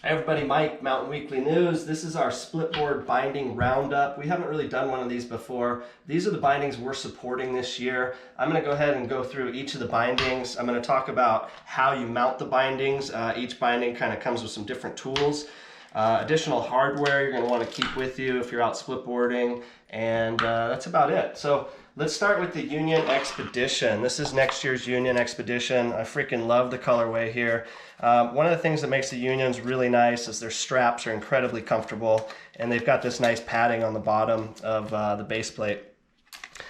Hi everybody, Mike, Mountain Weekly News. This is our Splitboard binding roundup. We haven't really done one of these before. These are the bindings we're supporting this year. I'm going to go ahead and go through each of the bindings. I'm going to talk about how you mount the bindings. Each binding kind of comes with some different tools. Additional hardware you're going to want to keep with you if you're out splitboarding, and that's about it. So let's start with the Union Expedition. This is next year's Union Expedition. I freaking love the colorway here. One of the things that makes the Unions really nice is their straps are incredibly comfortable, and they've got this nice padding on the bottom of the base plate.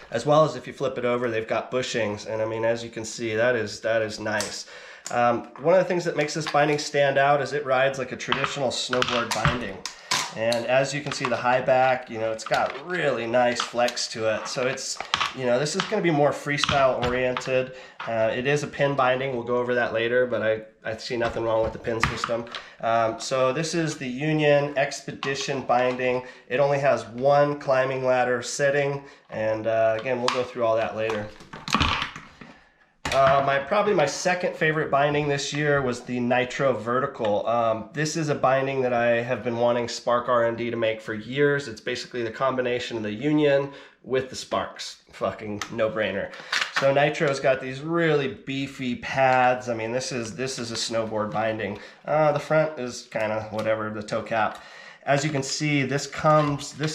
As well as if you flip it over, they've got bushings, and I mean, as you can see, that is nice. One of the things that makes this binding stand out is it rides like a traditional snowboard binding. And as you can see, the high back, it's got really nice flex to it. So it's, this is going to be more freestyle oriented. It is a pin binding. We'll go over that later, but I see nothing wrong with the pin system. So this is the Union Expedition binding. It only has one climbing ladder setting. And again, we'll go through all that later. Probably my second favorite binding this year was the Nitro Vertical. This is a binding that I have been wanting Spark R&D to make for years. It's basically the combination of the Union with the Sparks. Fucking no-brainer. So Nitro's got these really beefy pads. I mean, this is a snowboard binding. The front is kind of whatever, the toe cap. As you can see, this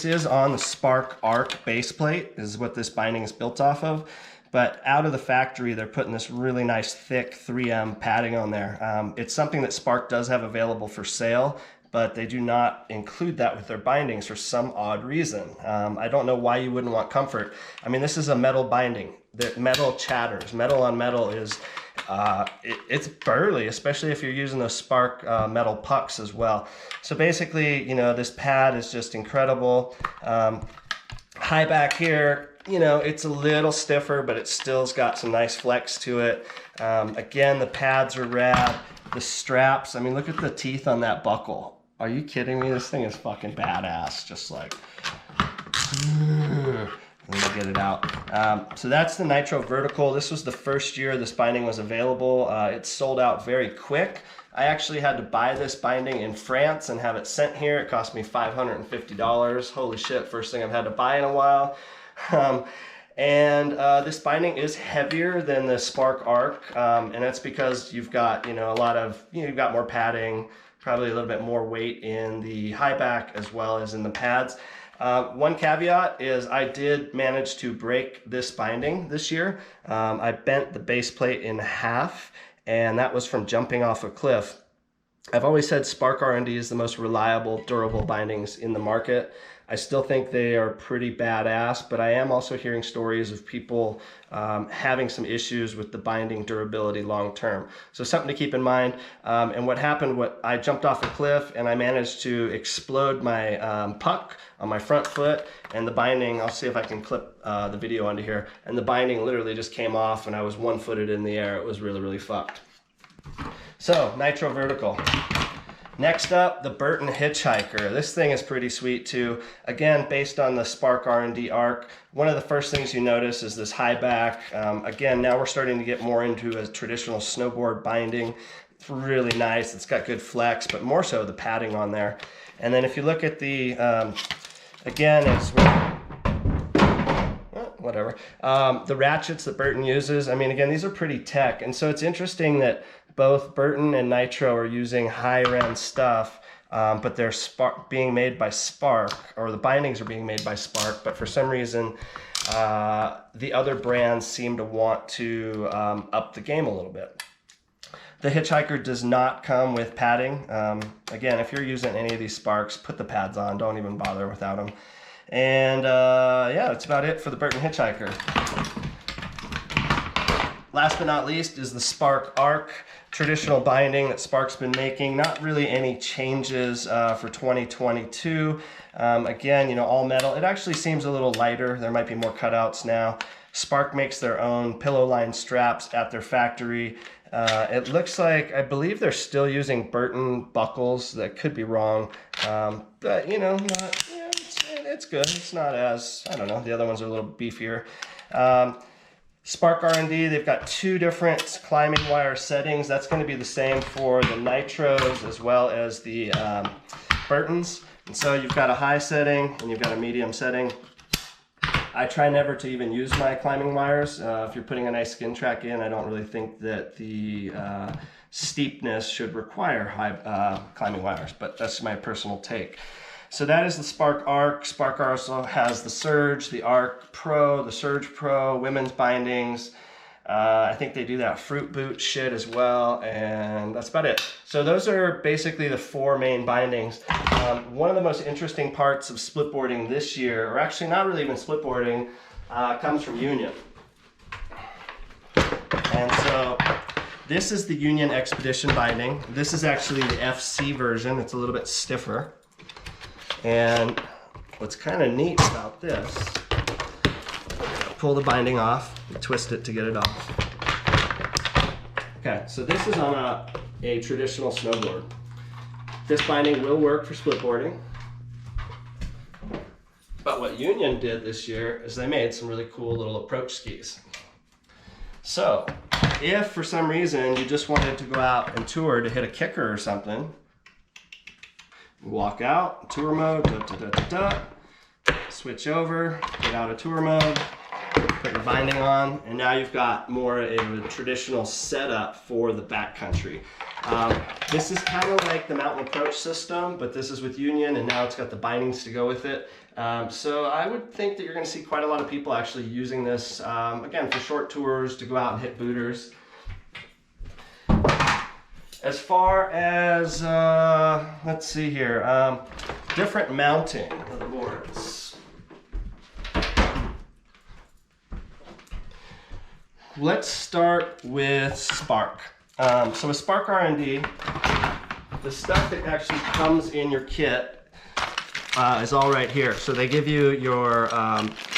is on the Spark Arc base plate, is what this binding is built off of. But out of the factory, they're putting this really nice thick 3M padding on there. It's something that Spark does have available for sale, but they do not include that with their bindings for some odd reason. I don't know why you wouldn't want comfort. I mean, this is a metal binding. The metal chatters. Metal on metal is, it's burly, especially if you're using those Spark metal pucks as well. So basically, this pad is just incredible. High back here. It's a little stiffer, but it still's got some nice flex to it. Again, the pads are rad. The straps, I mean, look at the teeth on that buckle. Are you kidding me? This thing is fucking badass. Just like, let me get it out. So that's the Nitro Vertical. This was the first year this binding was available. It sold out very quick. I actually had to buy this binding in France and have it sent here. It cost me $550. Holy shit, first thing I've had to buy in a while. This binding is heavier than the Spark Arc, and that's because you've got you've got more padding, probably a little bit more weight in the high back as well as in the pads. One caveat is I did manage to break this binding this year. I bent the base plate in half, and that was from jumping off a cliff. I've always said Spark R&D is the most reliable, durable bindings in the market. I still think they are pretty badass, but I am also hearing stories of people having some issues with the binding durability long term. So something to keep in mind. And what happened, I jumped off a cliff and I managed to explode my puck on my front foot, and the binding, I'll see if I can clip the video onto here, and the binding literally just came off and I was one-footed in the air. It was really, really fucked. So, Nitro Vertical. Next up, the Burton Hitchhiker. This thing is pretty sweet too. Again, based on the Spark R&D Arc. One of the first things you notice is this high back. Again, now we're starting to get more into a traditional snowboard binding. It's really nice. It's got good flex, but more so the padding on there. And then if you look at the, again, it's whatever. The ratchets that Burton uses, I mean, again, these are pretty tech. And so it's interesting that both Burton and Nitro are using higher-end stuff, but they're being made by Spark, or the bindings are being made by Spark, but for some reason, the other brands seem to want to up the game a little bit. The Hitchhiker does not come with padding. Again, if you're using any of these Sparks, put the pads on. Don't even bother without them. And yeah, that's about it for the Burton Hitchhiker. Last but not least is the Spark Arc, traditional binding that Spark's been making. Not really any changes for 2022. Again, all metal. It actually seems a little lighter. There might be more cutouts now. Spark makes their own pillow line straps at their factory. It looks like, I believe they're still using Burton buckles. That could be wrong. But, it's good. It's not as, I don't know, the other ones are a little beefier. Spark R&D, they've got 2 different climbing wire settings. That's going to be the same for the Nitros as well as the Burtons. And so you've got a high setting and you've got a medium setting. I try never to even use my climbing wires. If you're putting a nice skin track in, I don't really think that the steepness should require high climbing wires, but that's my personal take. So that is the Spark Arc. Spark also has the Surge, the Arc Pro, the Surge Pro, women's bindings. I think they do that fruit boot shit as well, and that's about it. So those are basically the 4 main bindings. One of the most interesting parts of splitboarding this year, or actually not really even splitboarding, comes from Union. And so this is the Union Expedition binding. This is actually the FC version. It's a little bit stiffer. And what's kind of neat about this, pull the binding off, twist it to get it off. Okay, so this is on a traditional snowboard. This binding will work for splitboarding. But what Union did this year is they made some really cool little approach skis. So if for some reason you just wanted to go out and tour to hit a kicker or something, walk out, tour mode, switch over, get out of tour mode, put your binding on, and now you've got more of a traditional setup for the backcountry. This is kind of like the mountain approach system, but this is with Union, and now it's got the bindings to go with it. So I would think that you're going to see quite a lot of people actually using this, again, for short tours, to go out and hit booters. As far as, let's see here, different mounting of the boards. Let's start with Spark. So with Spark R&D, the stuff that actually comes in your kit is all right here. So they give you your,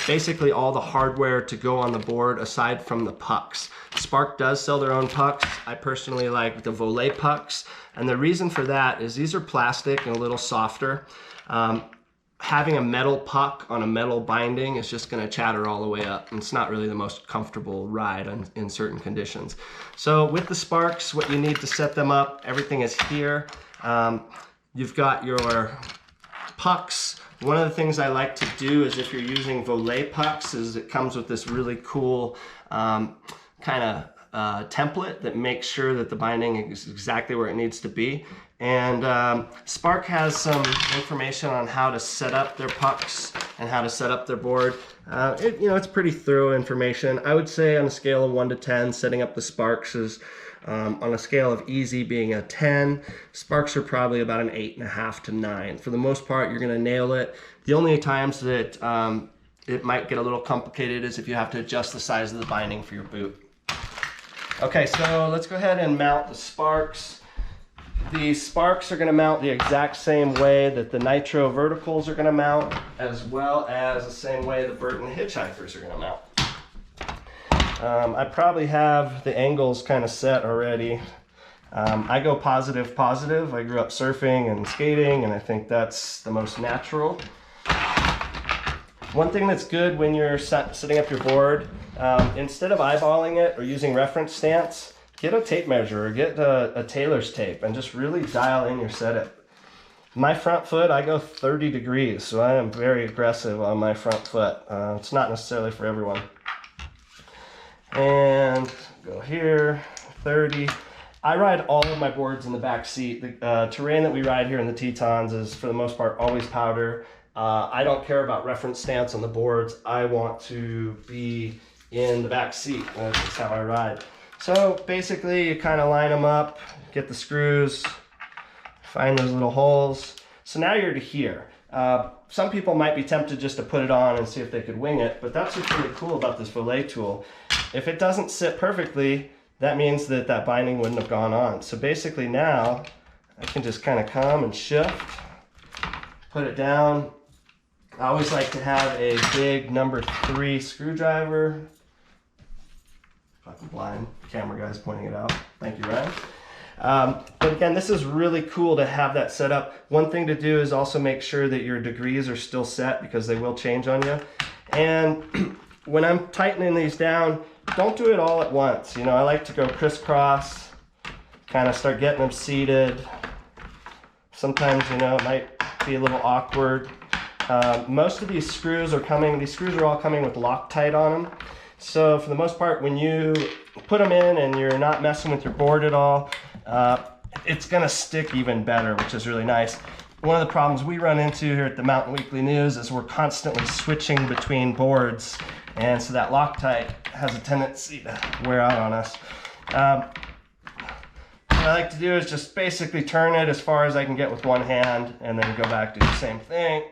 basically all the hardware to go on the board aside from the pucks. Spark does sell their own pucks. I personally like the Volet pucks. And the reason for that is these are plastic and a little softer. Having a metal puck on a metal binding is just gonna chatter all the way up. And it's not really the most comfortable ride in certain conditions. So with the Sparks, what you need to set them up, everything is here. You've got your pucks. One of the things I like to do is if you're using Volet pucks is it comes with this really cool kind of template that makes sure that the binding is exactly where it needs to be. And Spark has some information on how to set up their pucks and how to set up their board. It's pretty thorough information. I would say on a scale of 1 to 10, setting up the Sparks is on a scale of easy being a 10. Sparks are probably about an 8.5 to 9. For the most part, you're gonna nail it. The only times that it might get a little complicated is if you have to adjust the size of the binding for your boot. Okay, so let's go ahead and mount the Sparks. The Sparks are going to mount the exact same way that the Nitro Verticals are going to mount, as well as the same way the Burton Hitchhikers are going to mount. I probably have the angles kind of set already. I go positive. I grew up surfing and skating, and I think that's the most natural. One thing that's good when you're setting up your board, instead of eyeballing it or using reference stance, get a tape measure or get a tailor's tape and just really dial in your setup. My front foot, I go 30 degrees, so I am very aggressive on my front foot. It's not necessarily for everyone. And go here, 30. I ride all of my boards in the back seat. The terrain that we ride here in the Tetons is, for the most part, always powder. I don't care about reference stance on the boards. I want to be in the back seat. That's how I ride. So basically you kind of line them up, get the screws, find those little holes. So now you're to here. Some people might be tempted just to put it on and see if they could wing it, but that's what's really cool about this Volet tool. If it doesn't sit perfectly, that means that that binding wouldn't have gone on. So basically now I can just kind of come and shift, put it down. I always like to have a big number 3 screwdriver. Fucking blind, camera guy's pointing it out. Thank you, Ryan. But again, this is really cool to have that set up. One thing to do is also make sure that your degrees are still set because they will change on you. And when I'm tightening these down, don't do it all at once. You know, I like to go crisscross, kind of start getting them seated. Sometimes, you know, it might be a little awkward. Most of these screws are all coming with Loctite on them. So for the most part, when you put them in and you're not messing with your board at all, it's gonna stick even better, which is really nice. One of the problems we run into here at the Mountain Weekly News is we're constantly switching between boards, and so that Loctite has a tendency to wear out on us. What I like to do is just basically turn it as far as I can get with one hand and then go back, do the same thing.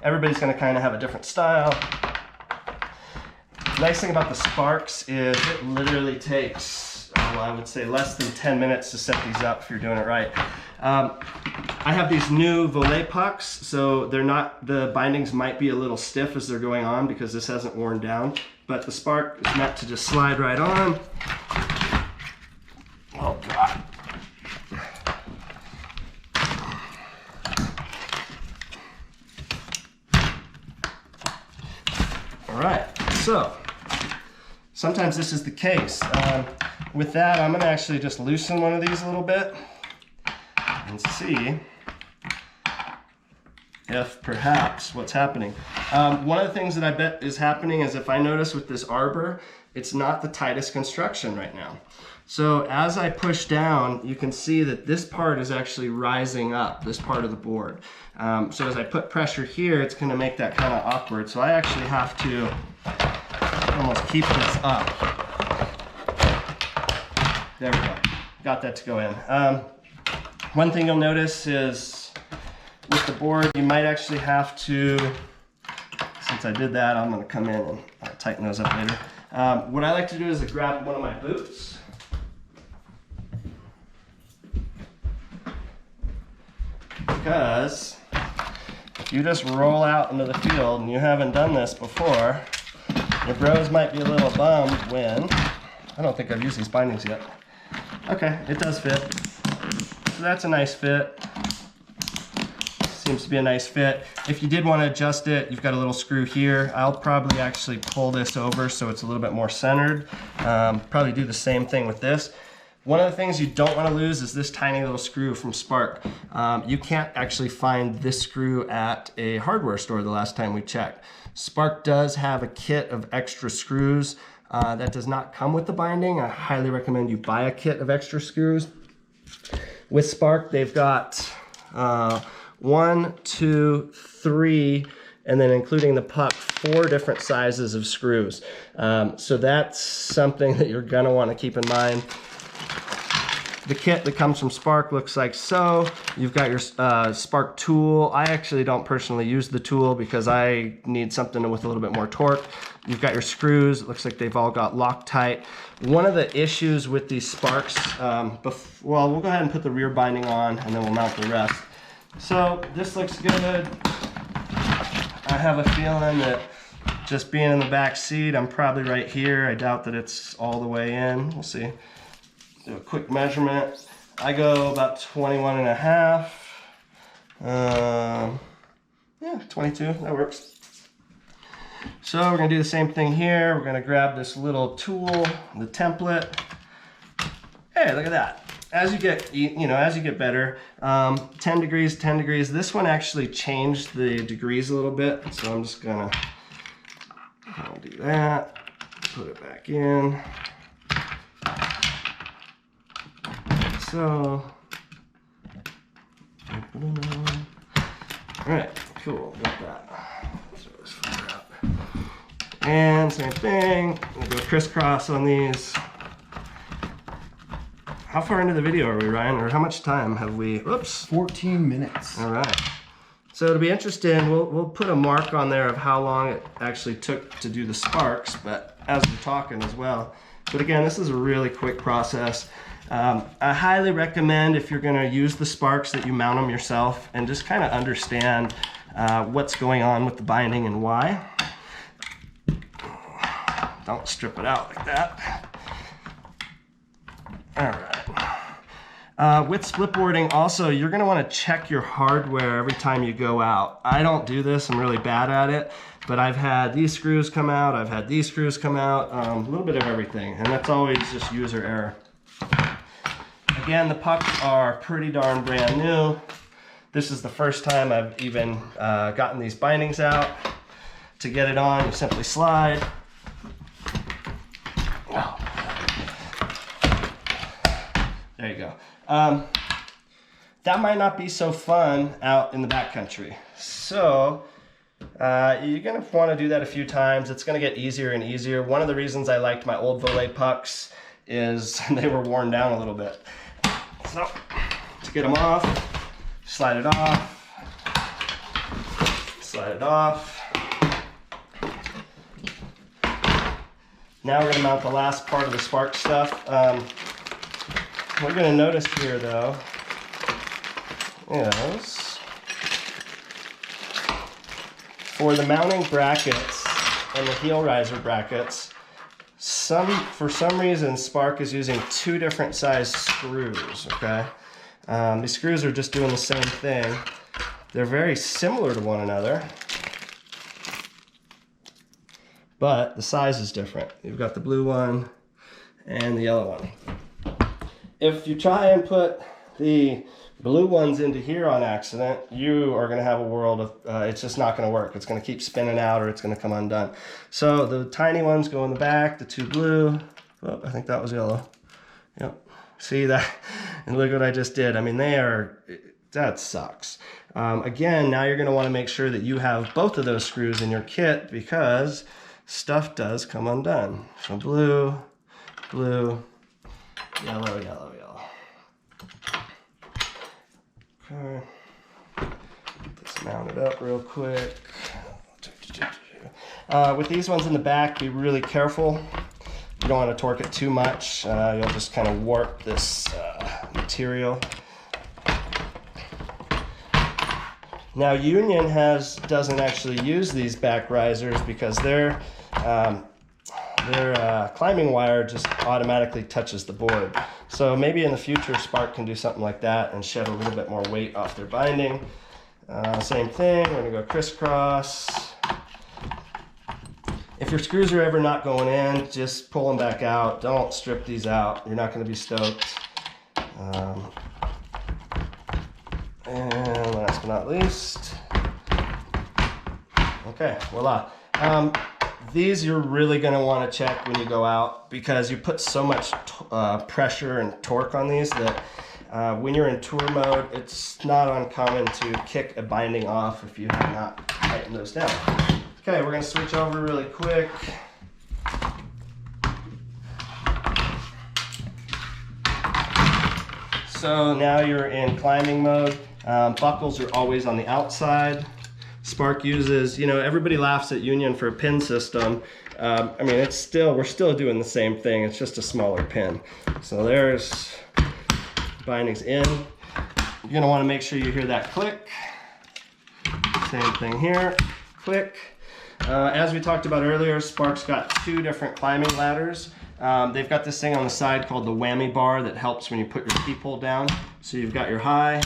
Everybody's going to kind of have a different style. The nice thing about the Sparks is it literally takes, well, I would say less than 10 minutes to set these up if you're doing it right. I have these new volet pucks, so they're not, the bindings might be a little stiff as they're going on because this hasn't worn down, but the Spark is meant to just slide right on. Oh God. All right, so sometimes this is the case. With that, I'm gonna actually just loosen one of these a little bit and see if perhaps what's happening. One of the things that I bet is happening is if I notice with this arbor, it's not the tightest construction right now. So as I push down, you can see that this part is actually rising up, this part of the board. So as I put pressure here, it's gonna make that kind of awkward. So I actually have to almost keep this up. There we go, got that to go in. One thing you'll notice is with the board, you might actually have to, since I did that, I'm gonna come in and I'll tighten those up later. What I like to do is grab one of my boots. Because if you just roll out into the field and you haven't done this before, your bros might be a little bummed when, I don't think I've used these bindings yet. Okay, it does fit. So that's a nice fit. Seems to be a nice fit. If you did want to adjust it, you've got a little screw here. I'll probably actually pull this over so it's a little bit more centered. Probably do the same thing with this. One of the things you don't want to lose is this tiny little screw from Spark. You can't actually find this screw at a hardware store the last time we checked. Spark does have a kit of extra screws that does not come with the binding. I highly recommend you buy a kit of extra screws. With Spark, they've got 1, 2, 3, and then including the puck, 4 different sizes of screws. So that's something that you're gonna want to keep in mind. The kit that comes from Spark looks like so. You've got your Spark tool. I actually don't personally use the tool because I need something with a little bit more torque. You've got your screws. It looks like they've all got Loctite. One of the issues with these Sparks, well, we'll go ahead and put the rear binding on and then we'll mount the rest. So this looks good. I have a feeling that just being in the back seat, I'm probably right here. I doubt that it's all the way in. We'll see. Do a quick measurement. I go about 21 and a half. Yeah, 22, that works. So we're gonna do the same thing here. We're gonna grab this little tool, the template. Hey, look at that. As you get, as you get better, 10 degrees, 10 degrees. This one actually changed the degrees a little bit. So I'm just gonna do that, put it back in. So, all right, cool, got that. Throw this further up. And same thing, we'll go crisscross on these. How far into the video are we, Ryan? Or how much time have we? Whoops. 14 minutes. All right. So it'll be interesting, we'll put a mark on there of how long it actually took to do the Sparks, but as we're talking as well. But again, this is a really quick process. I highly recommend if you're gonna use the Sparks that you mount them yourself and just kind of understand what's going on with the binding and why. Don't strip it out like that. All With splitboarding also, you're gonna wanna check your hardware every time you go out. I don't do this, I'm really bad at it, but I've had these screws come out, I've had these screws come out, a little bit of everything, and that's always just user error. Again, the pucks are pretty darn brand new. This is the first time I've even gotten these bindings out. To get it on, you simply slide. Oh. There you go. That might not be so fun out in the backcountry. So you're gonna wanna do that a few times. It's gonna get easier and easier. One of the reasons I liked my old Volet pucks is they were worn down a little bit. So to get them off, slide it off, slide it off. Now we're gonna mount the last part of the spark stuff. We're gonna notice here though is for the mounting brackets and the heel riser brackets, for some reason Spark is using two different size screws, okay? These screws are just doing the same thing. They're very similar to one another, but the size is different. You've got the blue one and the yellow one. If you try and put the blue ones into here on accident, you are gonna have a world of, it's just not gonna work. It's gonna keep spinning out or it's gonna come undone. So the tiny ones go in the back, the two blue, oh, I think that was yellow. Yep, see that? And look what I just did. I mean, that sucks. Again, now you're gonna wanna make sure that you have both of those screws in your kit because stuff does come undone. So blue, blue, yellow, yellow, yellow. Okay, let's mount it up real quick. With these ones in the back, be really careful. You don't want to torque it too much. You'll just kind of warp this material. Now Union doesn't actually use these back risers because their climbing wire just automatically touches the board. So maybe in the future Spark can do something like that and shed a little bit more weight off their binding. Same thing, we're gonna go crisscross. If your screws are ever not going in, just pull them back out. Don't strip these out. You're not gonna be stoked. And last but not least, okay, voila. These you're really going to want to check when you go out because you put so much pressure and torque on these that when you're in tour mode, it's not uncommon to kick a binding off if you have not tightened those down. Okay, we're going to switch over really quick. So now you're in climbing mode. Buckles are always on the outside. Spark uses, you know, everybody laughs at Union for a pin system. I mean, we're still doing the same thing. It's just a smaller pin. So there's bindings in. You're gonna wanna make sure you hear that click. Same thing here, click. As we talked about earlier, Spark's got two different climbing ladders. They've got this thing on the side called the whammy bar that helps when you put your key pole down. So you've got your high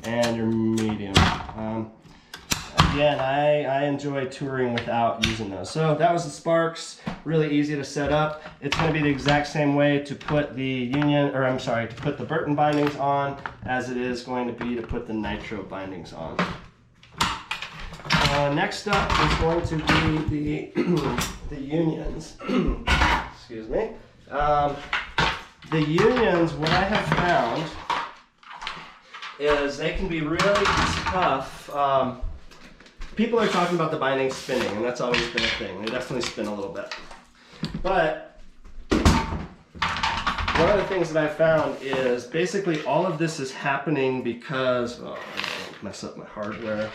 and your medium. Again, I enjoy touring without using those. So that was the Sparks, really easy to set up. It's gonna be the exact same way to put the to put the Burton bindings on as it is going to be to put the Nitro bindings on. Next up is going to be the Unions. Excuse me. The Unions, what I have found is they can be really tough. People are talking about the bindings spinning, and that's always been a thing. They definitely spin a little bit. But one of the things that I found is basically all of this is happening because, oh, I don't mess up my hardware.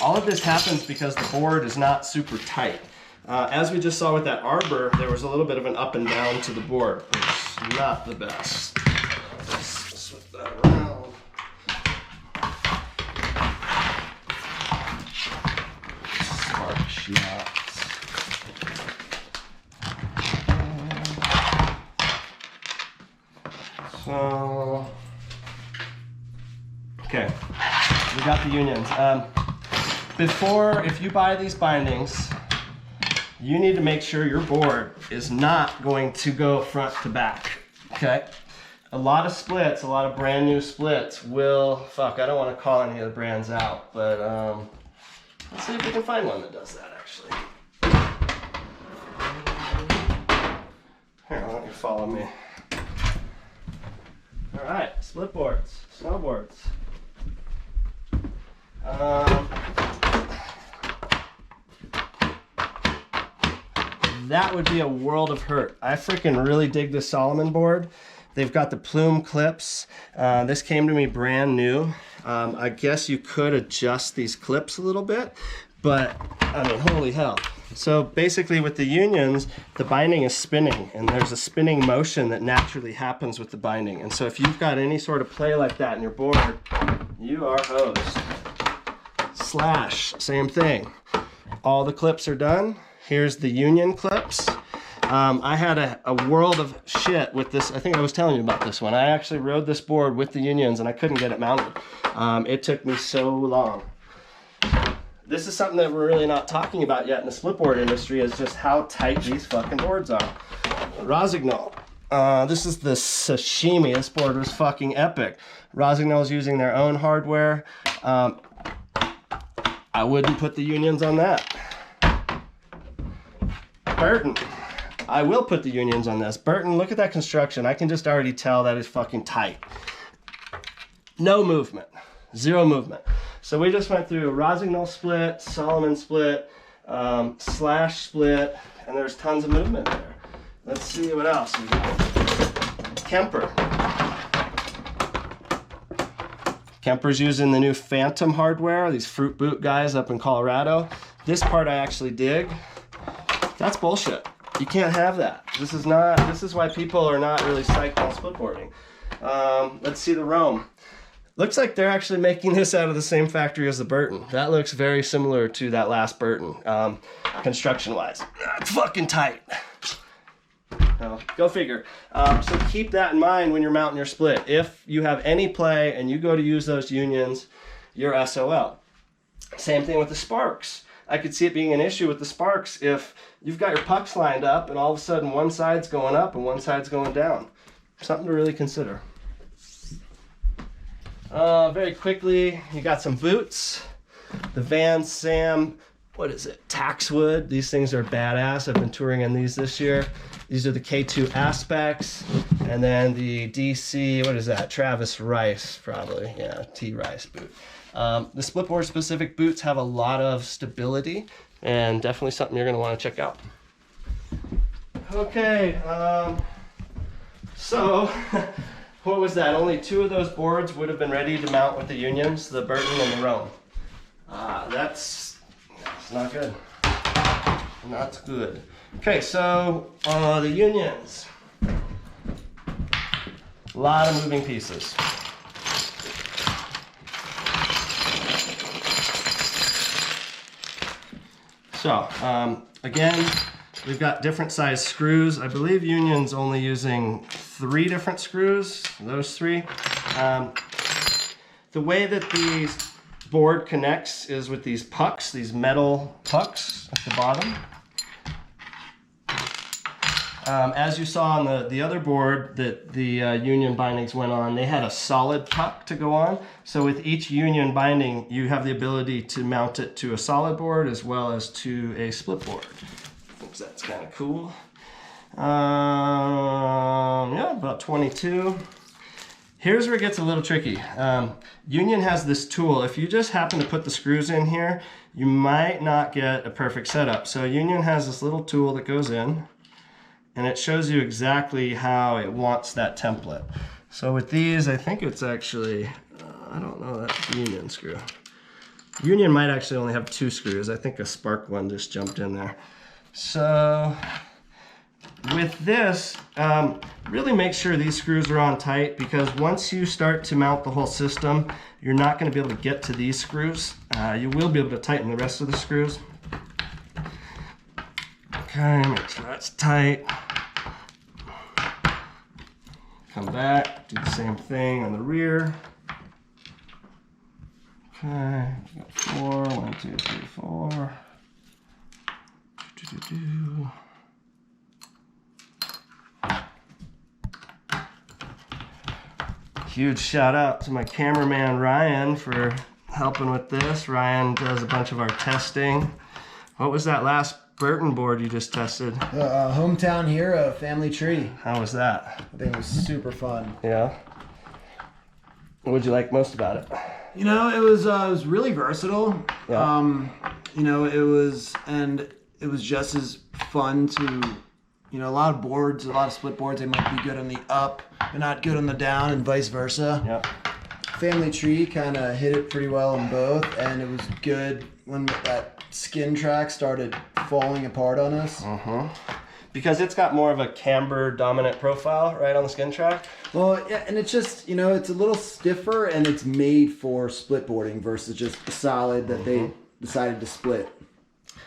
All of this happens because the board is not super tight. As we just saw with that arbor, there was a little bit of an up and down to the board, which is not the best. Let's switch that around. Spark shots. Okay, we got the unions. If you buy these bindings, you need to make sure your board is not going to go front to back, okay? A lot of splits, a lot of brand new splits will, fuck, I don't want to call any of the brands out, but let's see if we can find one that does that actually. Here, why don't you follow me? All right, split boards, snowboards. That would be a world of hurt. I freaking really dig this Solomon board. They've got the plume clips. This came to me brand new. I guess you could adjust these clips a little bit, but I mean, holy hell. So basically with the unions, the binding is spinning, and there's a spinning motion that naturally happens with the binding. And so if you've got any sort of play like that in your board, you are hosed. Slash, same thing. All the clips are done. Here's the union clips. I had a world of shit with this. I think I was telling you about this one. I actually rode this board with the unions and I couldn't get it mounted. It took me so long. This is something that we're really not talking about yet in the splitboard industry, is just how tight these fucking boards are. Rosignol. This is the Sashimi. This board was fucking epic. Rosignol's using their own hardware. I wouldn't put the unions on that. Burton. I will put the unions on this. Burton, look at that construction. I can just already tell that is fucking tight. No movement. Zero movement. So we just went through a Rosignol split, Solomon split, Slash split, and there's tons of movement there. Let's see what else we got. Kemper. Kemper's using the new Phantom hardware, these fruit boot guys up in Colorado. This part I actually dig. That's bullshit. You can't have that. This is why people are not really psyched on splitboarding. Let's see the Rome. Looks like they're actually making this out of the same factory as the Burton. That looks very similar to that last Burton, construction-wise. It's fucking tight. Go figure. So keep that in mind when you're mounting your split. If you have any play and you go to use those unions, you're SOL. Same thing with the sparks. I could see it being an issue with the sparks if you've got your pucks lined up and all of a sudden one side's going up and one side's going down. Something to really consider. Very quickly, you got some boots. The Van Sam, what is it? Taxwood. These things are badass. I've been touring in these this year. These are the K2 Aspects. And then the DC, what is that? Travis Rice, probably. Yeah, T Rice boot. The splitboard specific boots have a lot of stability and definitely something you're going to want to check out. Okay, so what was that? Only 2 of those boards would have been ready to mount with the unions, the Burton and the Rome. That's not good. Not good. Okay, so the unions. A lot of moving pieces. So, again, we've got different size screws. I believe Union's only using 3 different screws, those 3. The way that the board connects is with these pucks, these metal pucks at the bottom. As you saw on the other board that the union bindings went on, they had a solid puck to go on. So with each union binding, you have the ability to mount it to a solid board as well as to a split board. I think that's kind of cool. Yeah, about 22. Here's where it gets a little tricky. Union has this tool. If you just happen to put the screws in here, you might not get a perfect setup. So Union has this little tool that goes in, and it shows you exactly how it wants that template. So with these, I think it's actually, I don't know, that's the Union screw. Union might actually only have 2 screws. I think a Spark one just jumped in there. So with this, really make sure these screws are on tight, because once you start to mount the whole system, you're not going to be able to get to these screws. You will be able to tighten the rest of the screws. Okay, make sure that's tight. Come back, do the same thing on the rear. Okay, we got 4. 1, 2, 3, 4. Huge shout out to my cameraman Ryan for helping with this. Ryan does a bunch of our testing. What was that last Burton board you just tested? Hometown Hero Family Tree. How was that? I think it was super fun. Yeah. What did you like most about it? You know, it was really versatile. Yeah. You know, it was just as fun to, you know, a lot of boards, a lot of split boards, they might be good on the up, but not good on the down, and vice versa. Yeah. Family Tree kind of hit it pretty well in both, and it was good when that skin track started falling apart on us. Because it's got more of a camber dominant profile, right, on the skin track? Well, yeah, and it's just, you know, it's a little stiffer, and it's made for split boarding versus just solid that they decided to split.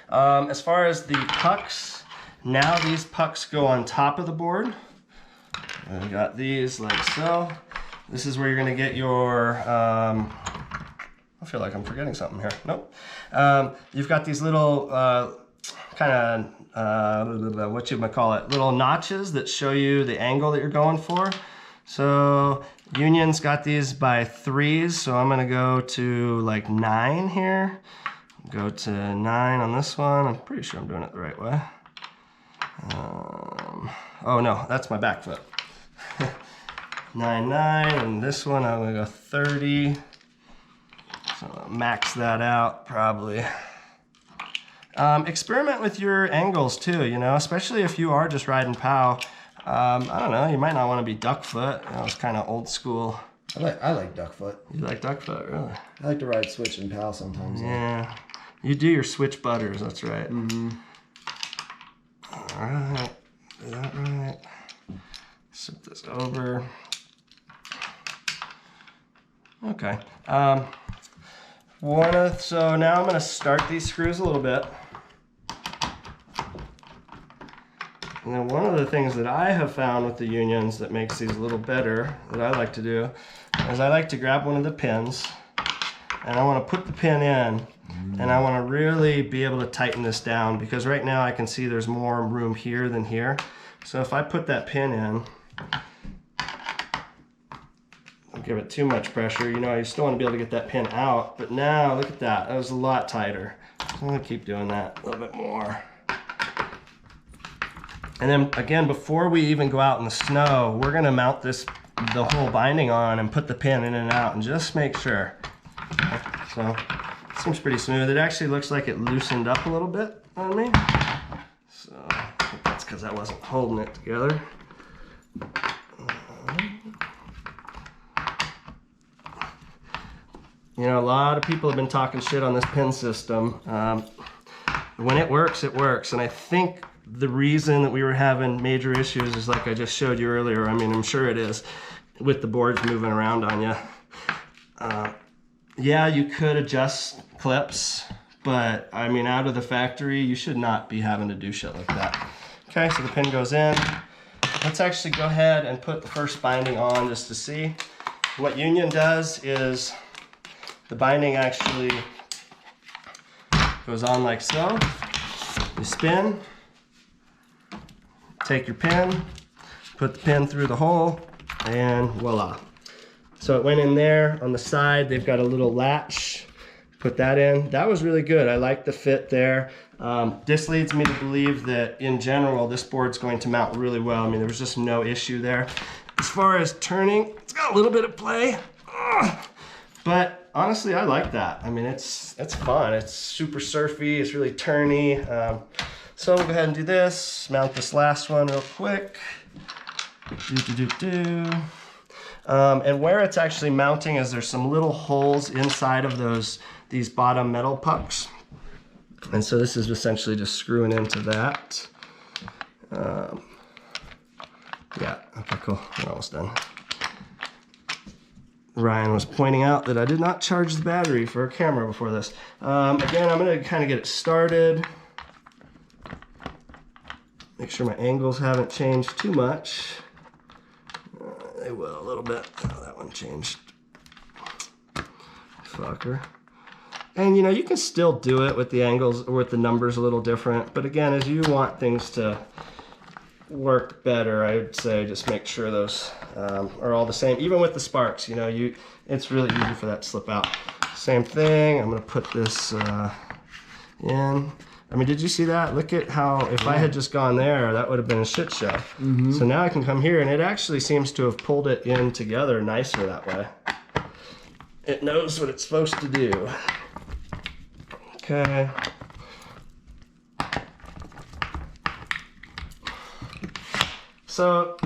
As far as the pucks, now these pucks go on top of the board. I got these like so. This is where you're gonna get your, I feel like I'm forgetting something here. Nope. You've got these little kind of, what you might call it, little notches that show you the angle that you're going for. So Union's got these by 3s, so I'm gonna go to like 9 here. Go to 9 on this one. I'm pretty sure I'm doing it the right way. Oh no, that's my back foot. 9, 9, and this one I'm gonna go 30. So I'll max that out probably. Experiment with your angles too, you know, especially if you are just riding POW. I don't know, you might not want to be duck foot. You know, it's kind of old school. I like duck foot. You like duck foot, really? I like to ride switch and POW sometimes. Yeah, you do your switch butters, that's right. All right, do that right. Flip this over. Okay. So now I'm going to start these screws a little bit. And then one of the things that I have found with the Unions that makes these a little better, that I like to do, is I like to grab one of the pins, and I want to put the pin in, and I want to really be able to tighten this down, because right now I can see there's more room here than here. So if I put that pin in, don't give it too much pressure, you know, you still want to be able to get that pin out, but now look at that, that was a lot tighter. So I'm going to keep doing that a little bit more. And then again, before we even go out in the snow, we're going to mount the whole binding on and put the pin in and out and just make sure. So it seems pretty smooth. It actually looks like it loosened up a little bit on me. So I think that's because I wasn't holding it together. You know, a lot of people have been talking shit on this pin system. When it works, and I think the reason that we were having major issues is like I just showed you earlier. I mean, I'm sure it is, with the boards moving around on you. Yeah, you could adjust clips, but I mean, out of the factory, you should not be having to do shit like that. Okay, so the pin goes in. Let's actually go ahead and put the first binding on just to see. What Union does is the binding actually goes on like so. You spin, take your pin, put the pin through the hole, and voila. So it went in there. On the side, they've got a little latch. Put that in. That was really good. I like the fit there. This leads me to believe that in general, this board's going to mount really well. I mean, there was just no issue there. As far as turning, it's got a little bit of play. But honestly, I like that. I mean, it's fun. It's super surfy. It's really turny. So we'll go ahead and do this. Mount this last one real quick. And where it's actually mounting is there's some little holes inside of these bottom metal pucks. And so this is essentially just screwing into that. Yeah, okay, cool. We're almost done. Ryan was pointing out that I did not charge the battery for a camera before this. Again, I'm going to kind of get it started. Make sure my angles haven't changed too much. They will a little bit. Oh, that one changed. Fucker. And you know, you can still do it with the angles or with the numbers a little different, but again, as you want things to work better, I would say just make sure those are all the same. Even with the sparks, you know, it's really easy for that to slip out. Same thing, I'm gonna put this in. I mean, did you see that? Look at how, if I had just gone there, that would have been a shit show. Mm-hmm. So now I can come here, and it actually seems to have pulled it in together nicer that way. It knows what it's supposed to do. Okay. So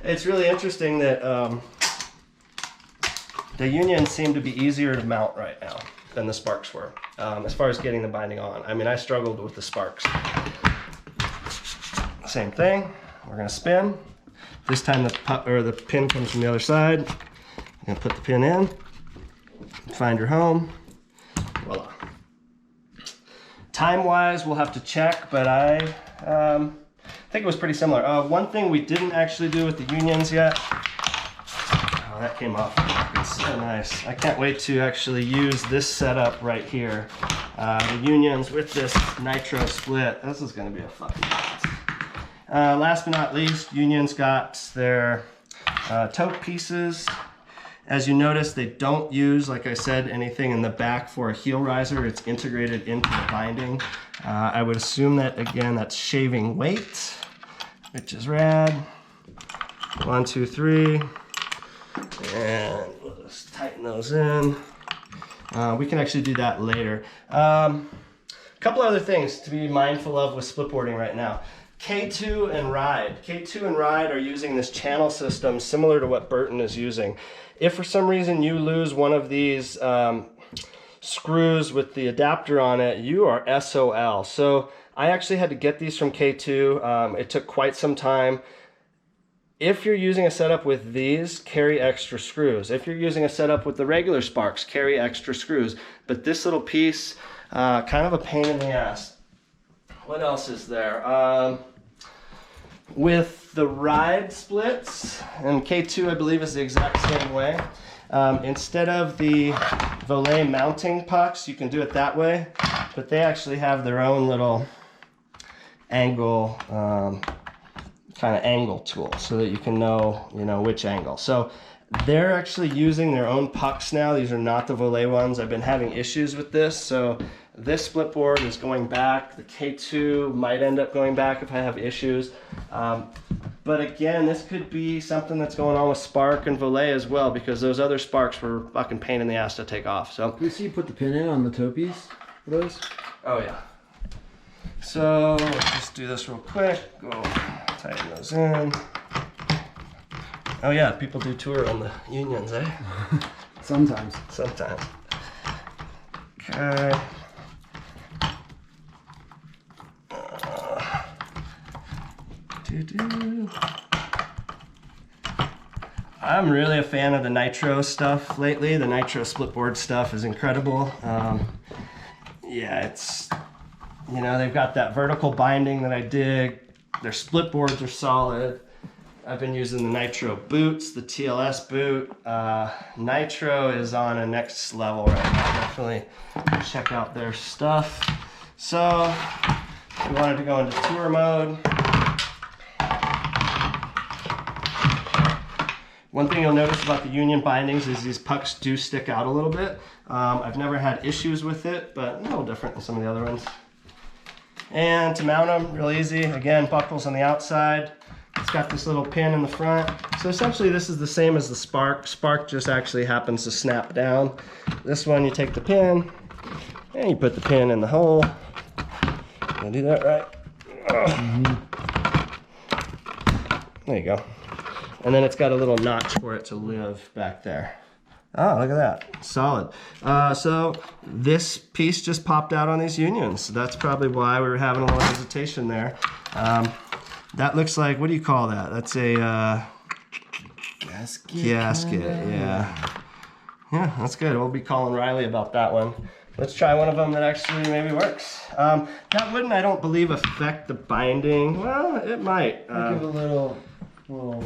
it's really interesting that the unions seem to be easier to mount right now than the sparks were, as far as getting the binding on. I mean, I struggled with the sparks. Same thing, we're gonna spin. This time the pin comes from the other side. I'm gonna put the pin in, find your home, voila. Time-wise, we'll have to check, but I think it was pretty similar. One thing we didn't actually do with the unions yet. Oh, that came off. It's so nice. I can't wait to actually use this setup right here. The unions with this nitro split. This is going to be a fucking blast. Last but not least, unions got their tote pieces. As you notice, they don't use, like I said, anything in the back for a heel riser. It's integrated into the binding. I would assume that, again, that's shaving weight, which is rad. 1, 2, 3. And we'll just tighten those in. We can actually do that later. A couple other things to be mindful of with splitboarding right now. K2 and Ride. K2 and Ride are using this channel system similar to what Burton is using. If for some reason you lose one of these screws with the adapter on it, you are SOL. So I actually had to get these from K2. It took quite some time. If you're using a setup with these, carry extra screws. If you're using a setup with the regular sparks, carry extra screws. But this little piece, kind of a pain in the ass. What else is there? With the Ride splits, and K2 I believe is the exact same way. Instead of the volet mounting pucks, you can do it that way, but they actually have their own little angle, kind of angle tool, so that you can know, which angle. So they're actually using their own pucks now. These are not the volet ones. I've been having issues with this, so this split board is going back. The K2 might end up going back if I have issues. But again, this could be something that's going on with spark and volet as well, because those other sparks were fucking pain in the ass to take off. So you see you put the pin in on the toe piece for those? Oh yeah. So let's just do this real quick. Go tighten those in. Oh yeah, people do tour on the unions, eh? Sometimes. Sometimes. Okay. I'm really a fan of the Nitro stuff lately. The Nitro splitboard stuff is incredible. Yeah, it's, they've got that vertical binding that I dig. Their splitboards are solid. I've been using the Nitro boots, the TLS boot. Nitro is on a next level right now. Definitely check out their stuff. So, we wanted to go into tour mode. One thing you'll notice about the union bindings is these pucks do stick out a little bit. I've never had issues with it, but a little different than some of the other ones. And to mount them, real easy. Again, buckles on the outside. It's got this little pin in the front. So essentially this is the same as the spark. Spark just actually happens to snap down. This one, you take the pin and you put the pin in the hole. Did I do that right? There you go. And then it's got a little notch for it to live back there. Oh, look at that, solid. So this piece just popped out on these unions. So that's probably why we were having a little hesitation there. That looks like, what do you call that? That's a gasket, yeah. Yeah, that's good. We'll be calling Riley about that one. Let's try one of them that actually maybe works. That wouldn't, I don't believe, affect the binding. Well, it might. Give it a little.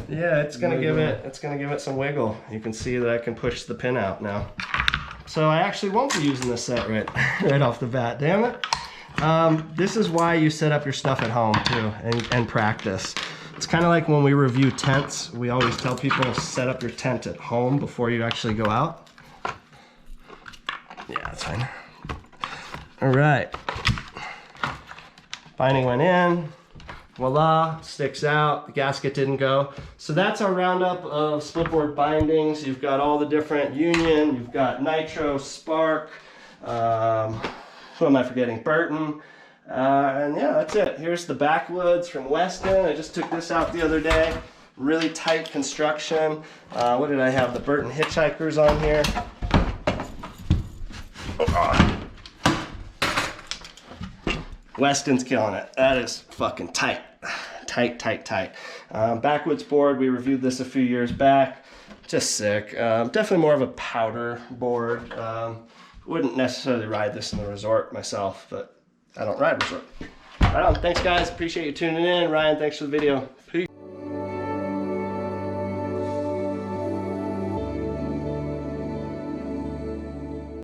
Yeah, it's gonna give it some wiggle. You can see that I can push the pin out now. so I actually won't be using this set right off the bat, damn it. This is why you set up your stuff at home too and practice. It's kind of like when we review tents, we always tell people to set up your tent at home before you actually go out. Yeah, that's fine. All right. Binding went in. Voila, sticks out, the gasket didn't go. So that's our roundup of splitboard bindings. You've got all the different Union, you've got Nitro, Spark, who am I forgetting? Burton. And yeah, that's it. Here's the backwoods from Weston. I just took this out the other day. Really tight construction. What did I have? The Burton Hitchhikers on here. Weston's killing it. That is fucking tight. Tight. Backwoods board, we reviewed this a few years back. Just sick. Definitely more of a powder board. Wouldn't necessarily ride this in the resort myself, but I don't ride resort. Right on. Thanks guys. Appreciate you tuning in. Ryan, thanks for the video. Peace.